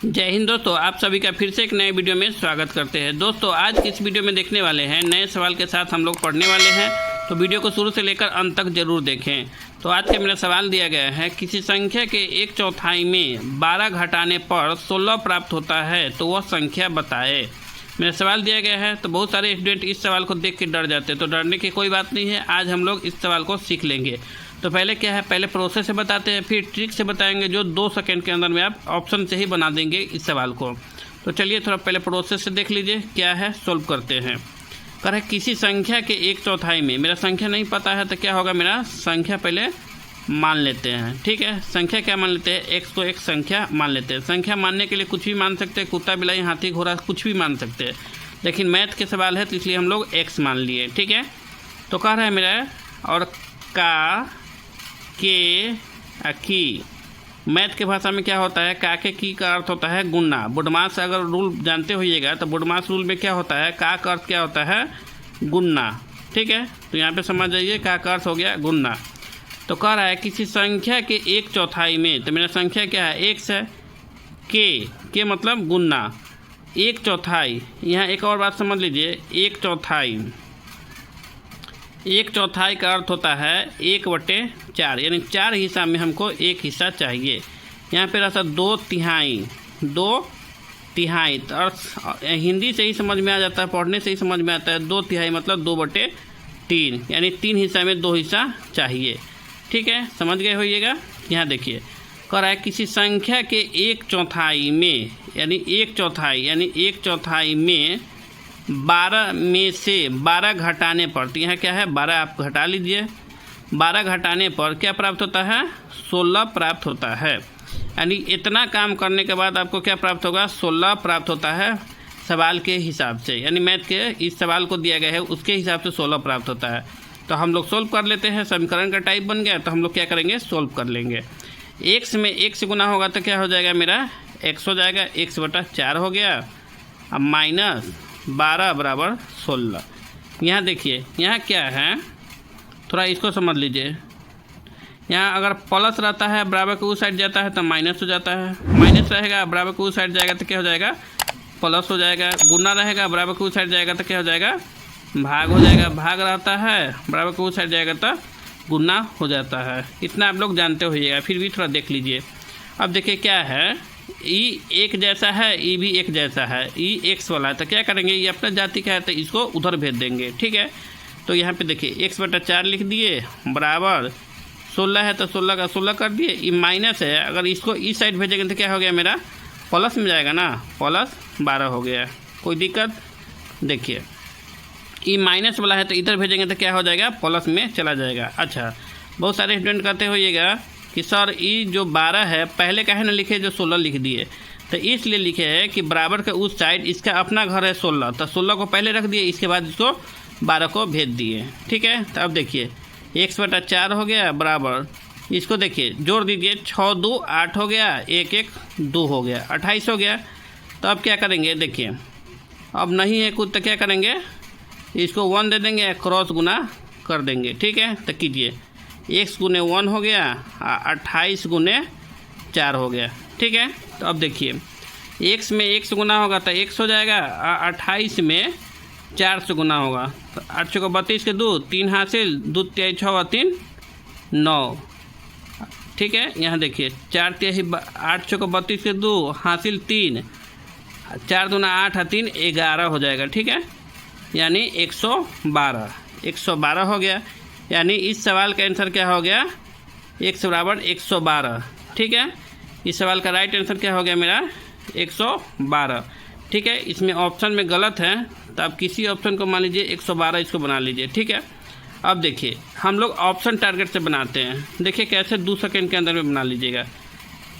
जय हिंद दोस्तों, आप सभी का फिर से एक नए वीडियो में स्वागत करते हैं। दोस्तों आज की इस वीडियो में देखने वाले हैं नए सवाल के साथ हम लोग पढ़ने वाले हैं, तो वीडियो को शुरू से लेकर अंत तक जरूर देखें। तो आज का मेरा सवाल दिया गया है, किसी संख्या के 1/4 में 12 घटाने पर 16 प्राप्त होता है तो वह संख्या बताए। मेरा सवाल दिया गया है, तो बहुत सारे स्टूडेंट इस सवाल को देख के डर जाते हैं, तो डरने की कोई बात नहीं है। आज हम लोग इस सवाल को सीख लेंगे। तो पहले क्या है, पहले प्रोसेस से बताते हैं, फिर ट्रिक से बताएंगे जो 2 सेकंड के अंदर में आप ऑप्शन से ही बना देंगे इस सवाल को। तो चलिए थोड़ा पहले प्रोसेस से देख लीजिए क्या है, सोल्व करते हैं। कर है किसी संख्या के 1/4 में, मेरा संख्या नहीं पता है तो क्या होगा, मेरा संख्या पहले मान लेते हैं। ठीक है, संख्या क्या मान लेते हैं, x को एक संख्या मान लेते हैं। संख्या मानने के लिए कुछ भी मान सकते हैं, कुत्ता बिलाई हाथी घोड़ा कुछ भी मान सकते हैं, लेकिन मैथ के सवाल है तो इसलिए हम लोग x मान लिए। ठीक है, तो कह रहा है मेरा और का के की, मैथ के भाषा में क्या होता है, का के की का अर्थ होता है गुणा। बुडमास अगर रूल जानते होइएगा तो बुडमास रूल में क्या होता है, का अर्थ क्या होता है, गुणा। ठीक है, तो यहाँ पे समझ जाइए का अर्थ हो गया गुणा। तो कह रहा है किसी संख्या के 1/4 में, तो मेरा संख्या क्या है, x है, के मतलब गुणा 1/4। यहाँ एक और बात समझ लीजिए, 1/4 1/4 का अर्थ होता है 1/4, यानी 4 हिस्सा में हमको 1 हिस्सा चाहिए। यहाँ पे रहता 2 तिहाई, तो अर्थ हिंदी से ही समझ में आ जाता है, पढ़ने से ही समझ में आता है। 2 तिहाई मतलब 2/3, यानी 3 हिस्सा में 2 हिस्सा चाहिए। ठीक है, समझ गए होइएगा। यहाँ देखिए कह रहा है किसी संख्या के 1/4 में, यानी 1/4 में 12 में से 12 घटाने पर, तो यहाँ क्या है 12 आप घटा लीजिए, 12 घटाने पर क्या प्राप्त होता है, 16 प्राप्त होता है। यानी इतना काम करने के बाद आपको क्या प्राप्त होगा, 16 प्राप्त होता है सवाल के हिसाब से, यानी मैथ के इस सवाल को दिया गया है उसके हिसाब से 16 प्राप्त होता है। तो हम लोग सोल्व कर लेते हैं। समीकरण का टाइप बन गया तो हम लोग क्या करेंगे, सोल्व कर लेंगे। x में 1 से गुना होगा तो क्या हो जाएगा, मेरा x हो जाएगा, x/4 हो गया, अब माइनस 12 बराबर 16। यहाँ देखिए यहाँ क्या है, थोड़ा इसको समझ लीजिए। यहाँ अगर प्लस रहता है बराबर के उस साइड जाता है तो माइनस हो जाता है, माइनस रहेगा बराबर के उस साइड जाएगा तो क्या हो जाएगा, प्लस हो जाएगा। गुना रहेगा बराबर के उस साइड जाएगा तो क्या हो जाएगा, भाग हो जाएगा। भाग रहता है बराबर के उस साइड जाएगा तो गुना हो जाता है। इतना आप लोग जानते होइएगा, फिर भी थोड़ा देख लीजिए। अब देखिए क्या है, ई एक जैसा है, ई भी एक जैसा है, ई x वाला है, तो क्या करेंगे, ये अपना जाति का है तो इसको उधर भेज देंगे। ठीक है, तो यहाँ पे देखिए x/4 लिख दिए, बराबर 16 है तो 16 का 16 कर दिए। ई माइनस है, अगर इसको इस साइड भेजेंगे तो क्या हो गया, मेरा प्लस में जाएगा ना, प्लस 12 हो गया। कोई दिक्कत, देखिए ई माइनस वाला है तो इधर भेजेंगे तो क्या हो जाएगा, प्लस में चला जाएगा। अच्छा, बहुत सारे स्टूडेंट कहते होइएगा कि सर ई जो 12 है पहले काहे ना लिखे, जो 16 लिख दिए, तो इसलिए लिखे है कि बराबर के उस साइड इसका अपना घर है 16, तो 16 को पहले रख दिए, इसके बाद इसको 12 को भेज दिए। ठीक है, तो अब देखिए x/4 हो गया, बराबर इसको देखिए जोड़ दीजिए, 6 2 8 हो गया, 1 1 2 हो गया, 28 हो गया। तो अब क्या करेंगे, देखिए अब नहीं है कुछ तो क्या करेंगे, इसको 1 दे देंगे, क्रॉस गुना कर देंगे। ठीक है, तो कीजिए x × 1 हो गया, 28 × 4 हो गया। ठीक है, तो अब देखिए x में 1 से गुना होगा तो x हो जाएगा, 28 में 4 से गुना होगा तो 8 × 32 के 2 3 हासिल, 2 × 6 3 9। ठीक है, यहाँ देखिए 4 × 8 × 32 के 2 हासिल 3, 4 दूना 8 3 11 हो जाएगा। ठीक है, यानी 112 हो गया। यानी इस सवाल का आंसर क्या हो गया, x बराबर 112। ठीक है, इस सवाल का राइट आंसर क्या हो गया, मेरा 112। ठीक है, इसमें ऑप्शन में गलत है तो आप किसी ऑप्शन को मान लीजिए 112 इसको बना लीजिए। ठीक है, अब देखिए हम लोग ऑप्शन टारगेट से बनाते हैं, देखिए कैसे 2 सेकंड के अंदर में बना लीजिएगा।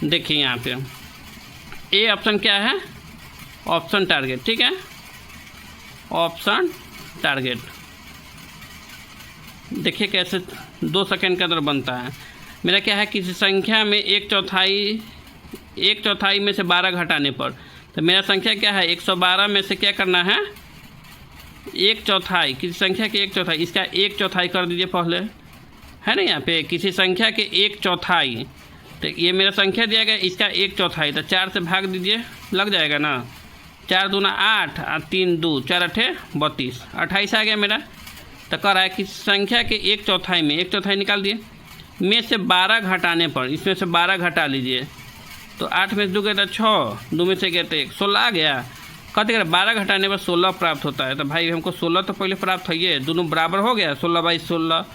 देखिए यहाँ पे ए ऑप्शन क्या है, ऑप्शन टारगेट। ठीक है, ऑप्शन टारगेट देखिए कैसे 2 सेकंड के अंदर बनता है। मेरा क्या है, किसी संख्या में 1/4 में से 12 घटाने पर, तो मेरा संख्या क्या है, 112 में से क्या करना है, 1/4, किसी संख्या के 1/4, इसका 1/4 कर दीजिए पहले, है ना। यहाँ पे किसी संख्या के 1/4 तो ये मेरा संख्या दिया गया, इसका 1/4, तो 4 से भाग दीजिए, लग जाएगा ना। 4 दूना 8 और 3 2, 4 8 32, 28 आ गया मेरा। तो कह रहा है कि संख्या के 1/4 में 1/4 निकाल दिए, में से 12 घटाने पर, इसमें से 12 घटा लीजिए, तो 8 में से 2 गया था 6, 2 में से गया था 1, 16 आ गया। कहते हैं 12 घटाने पर 16 प्राप्त होता है। तो भाई हमको 16 तो पहले प्राप्त है, ये दोनों बराबर हो गया, 16/16,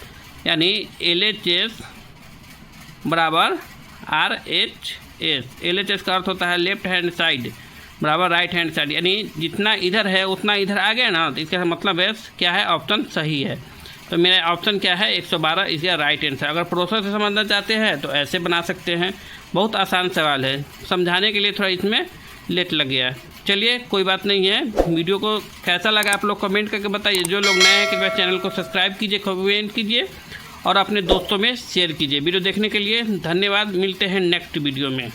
यानी LHS बराबर RHS। LHS का अर्थ होता है लेफ्ट हैंड साइड बराबर राइट हैंड साइड, यानी जितना इधर है उतना इधर आ गया ना, तो इसका मतलब है क्या है, ऑप्शन सही है। तो मेरा ऑप्शन क्या है, 112 इसका राइट आंसर। अगर प्रोसेस से समझना चाहते हैं तो ऐसे बना सकते हैं, बहुत आसान सवाल है, समझाने के लिए थोड़ा इसमें लेट लग गया। चलिए कोई बात नहीं है। वीडियो को कैसा लगा आप लोग कमेंट करके बताइए। जो लोग नए हैं कृपया चैनल को सब्सक्राइब कीजिए, कमेंट कीजिए और अपने दोस्तों में शेयर कीजिए। वीडियो देखने के लिए धन्यवाद। मिलते हैं नेक्स्ट वीडियो में।